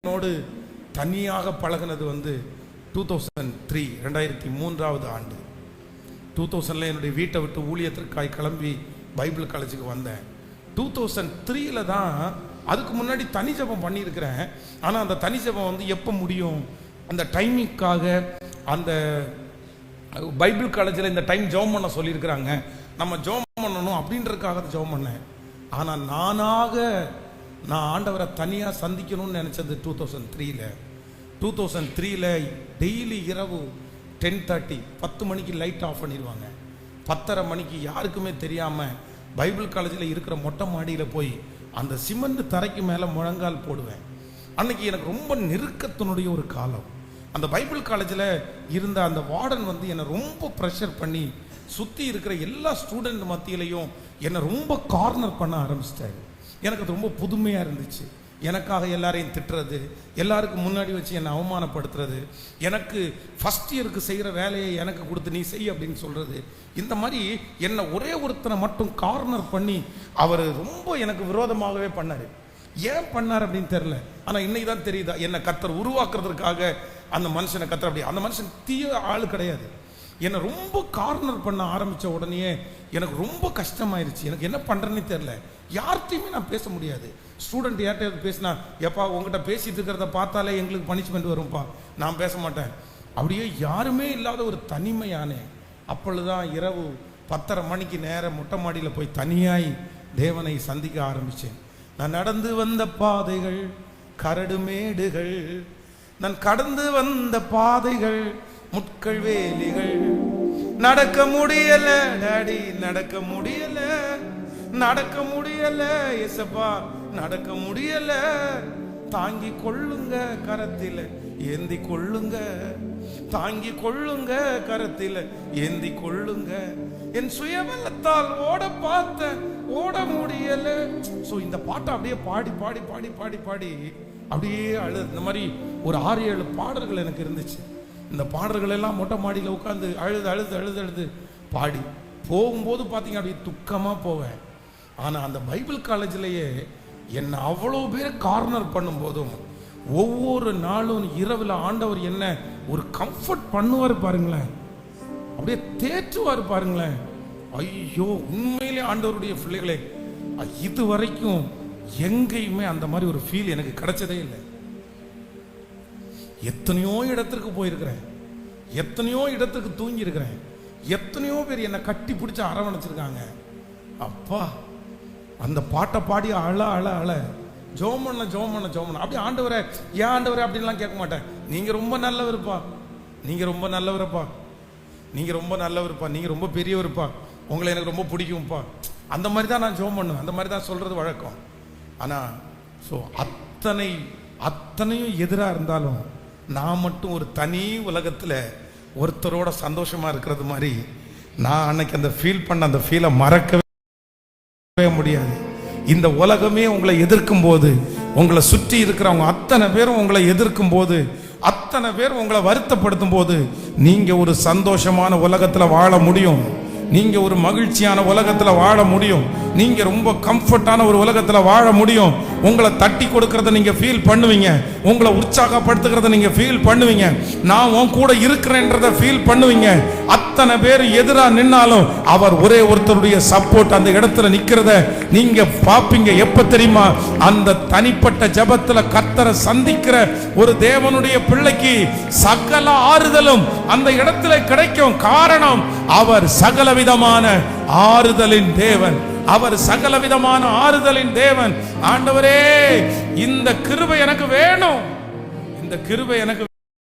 என்னோடு தனியாக பழகினது 2003 2003 ஆண்டு. 2000 என்னுடைய வீட்டை விட்டு ஊழியத்திற்காய் கிளம்பி பைபிள் காலேஜுக்கு வந்தேன். 2003 தான். அதுக்கு முன்னாடி தனி ஜெபம் பண்ணியிருக்கிறேன். ஆனால் அந்த தனி ஜெபம் எப்போ முடியும், அந்த டைமிங்காக அந்த பைபிள் காலேஜில் இந்த டைம் ஜெபம் பண்ண சொல்லியிருக்கிறாங்க, நம்ம ஜெபம் பண்ணணும் அப்படின்றதுக்காக ஜெபம் பண்ணேன். ஆனால் நான் ஆண்டவரை தனியாக சந்திக்கணும்னு நினச்சது 2003 டெய்லி இரவு 10:30 10 மணிக்கு லைட் ஆஃப் பண்ணிடுவாங்க. 10:30 மணிக்கு யாருக்குமே தெரியாமல் பைபிள் காலேஜில் இருக்கிற மொட்டை மாடியில் போய் அந்த சிமெண்ட் தரைக்கு மேலே முழங்கால் போடுவேன். அன்னைக்கு எனக்கு ரொம்ப நெருக்கத்தினுடைய ஒரு காலம். அந்த பைபிள் காலேஜில் இருந்த அந்த வார்டன் என்னை ரொம்ப ப்ரெஷர் பண்ணி சுற்றி இருக்கிற எல்லா ஸ்டூடெண்ட் மத்தியிலையும் என்னை ரொம்ப கார்னர் பண்ண ஆரம்பிச்சிட்டாரு. எனக்கு அது ரொம்ப புதுமையாக இருந்துச்சு. எனக்காக எல்லாரையும் திட்டுறது, எல்லாருக்கும் முன்னாடி வச்சு என்னை அவமானப்படுத்துறது, எனக்கு ஃபஸ்ட் இயருக்கு செய்கிற வேலையை எனக்கு கொடுத்து நீ செய் அப்படின்னு சொல்கிறது, இந்த மாதிரி என்னை ஒரே ஒருத்தனை மட்டும் கார்னர் பண்ணி அவர் ரொம்ப எனக்கு விரோதமாகவே பண்ணார். ஏன் பண்ணார் அப்படின்னு தெரில. ஆனால் இன்னைக்கு தான் தெரியுதா, என்னை கர்த்தர் உருவாக்குறதுக்காக அந்த மனுஷனை கர்த்தர் அப்படி. அந்த மனுஷன் தீய ஆள் கிடையாது. என்னை ரொம்ப கார்னர் பண்ண ஆரம்பித்த உடனே எனக்கு ரொம்ப கஷ்டமாயிருச்சு. எனக்கு என்ன பண்ணுறேன்னு தெரில. யார்கிட்டையுமே நான் பேச முடியாது. ஸ்டூடெண்ட் யார்கிட்டையாவது பேசினா, எப்பா உங்ககிட்ட பேசிட்டு இருக்கிறத பார்த்தாலே எங்களுக்கு பனிஷ்மெண்ட் வரும்ப்பா, நான் பேச மாட்டேன். அப்படியே யாருமே இல்லாத ஒரு தனிமையானே. அப்பொழுதுதான் இரவு 10:30 மணிக்கு நேரம் மொட்டை மாடியில் போய் தனியாய் தேவனை சந்திக்க ஆரம்பித்தேன். நான் நடந்து வந்த பாதைகள் கரடு மேடுகள், நான் கடந்து வந்த பாதைகள் முட்கள் வேலிகள், நடக்க முடியல டாடி, நடக்க முடியல, நடக்க முடியல ஏசப்பா, நடக்க முடியல, தாங்கி கொள்ளுங்க கரத்தில் ஏந்தி கொள்ளுங்க, தாங்கி கொள்ளுங்க கரத்தில் ஏந்தி கொள்ளுங்க, என் சுயபலத்தால் ஓட பார்த்த ஓட முடியல. ஸோ இந்த பாட்டை அப்படியே பாடி பாடி பாடி பாடி பாடி அப்படியே அழுது. இந்த மாதிரி ஒரு 6-7 பாடல்கள் எனக்கு இருந்துச்சு. இந்த பாடல்கள் எல்லாம் மொட்டை மாடியில் உட்காந்து அழுது அழுது அழுது அழுது பாடி போகும்போது பார்த்தீங்க அப்படியே துக்கமாக போவேன். ஆனால் அந்த பைபிள் காலேஜிலேயே என்னை அவ்வளோ பேர் கார்னர் பண்ணும்போதும் ஒவ்வொரு நாளும் இரவில் ஆண்டவர் என்ன ஒரு கம்ஃபர்ட் பண்ணுவார் பாருங்களேன், அப்படியே தேற்றுவார் பாருங்களேன். ஐயோ, உண்மையிலே ஆண்டவருடைய பிள்ளைகளே, இது வரைக்கும் எங்கேயுமே அந்த மாதிரி ஒரு ஃபீல் எனக்கு கிடைச்சதே இல்லை. எத்தனையோ இடத்திற்கு போயிருக்கிறேன், எத்தனையோ இடத்துக்கு தூங்கி இருக்கிறேன், எத்தனையோ பேர் என்னை கட்டி பிடிச்சி அரவணைச்சிருக்காங்க. அப்பா, அந்த பாட்டை பாடி அழ அழ அழ ஜோம் பண்ண அப்படியே ஆண்டவரே ஏன் ஆண்டவரே அப்படின்லாம் கேட்க மாட்டேன். நீங்கள் ரொம்ப நல்லவருப்பா, நீங்கள் ரொம்ப நல்லவரப்பா, நீங்கள் ரொம்ப நல்லவருப்பா, நீங்கள் ரொம்ப பெரியவருப்பா, உங்களை எனக்கு ரொம்ப பிடிக்கும்ப்பா, அந்த மாதிரி தான் நான் ஜோம் பண்ணுவேன். அந்த மாதிரி தான் சொல்கிறது வழக்கம். ஆனால் ஸோ அத்தனையும் எதிராக இருந்தாலும் நான் மட்டும் ஒரு தனி உலகத்தில் ஒருத்தரோட சந்தோஷமாக இருக்கிறது மாதிரி நான் அன்னைக்கு அந்த ஃபீல் பண்ண அந்த ஃபீலை மறக்கவே முடியாது. இந்த உலகமே உங்களை எதிர்க்கும் போது, உங்களை சுற்றி இருக்கிறவங்க அத்தனை பேரும் உங்களை எதிர்க்கும் போது, அத்தனை பேர் உங்களை வருத்தப்படுத்தும் போது, நீங்கள் ஒரு சந்தோஷமான உலகத்தில் வாழ முடியும். நீங்க ஒரு மகிழ்ச்சியான உலகத்துல வாழ முடியும். நீங்க ரொம்ப கம்ஃபர்ட்டான ஒரு உலகத்துல வாழ முடியும். உங்களை தட்டி கொடுக்கறத நீங்க ஃபீல் பண்ணுவீங்க, உங்களை உற்சாகப்படுத்துகிறத நீங்க ஃபீல் பண்ணுவீங்க, நான் உன் கூட இருக்கிறேன்றத ஃபீல் பண்ணுவீங்க. அத்தனை பேர் எதிராக நின்னாலும் அவர் ஒரே ஒருத்தருடைய சப்போர்ட் அந்த இடத்துல நிக்கிறத நீங்க பாப்பீங்க. எப்ப தெரியுமா? அந்த தனிப்பட்ட ஜபத்துல கர்த்தரை சந்திக்கிற ஒரு தேவனுடைய பிள்ளைக்கு சகல ஆறுதலும் அந்த இடத்துல கிடைக்கும். காரணம், அவர் சகலவிதமான ஆறுதலின் தேவன், அவர் சகலவிதமான ஆறுதலின் தேவன். ஆண்டவரே, இந்த கிருபை எனக்கு வேணும், இந்த கிருபை எனக்கு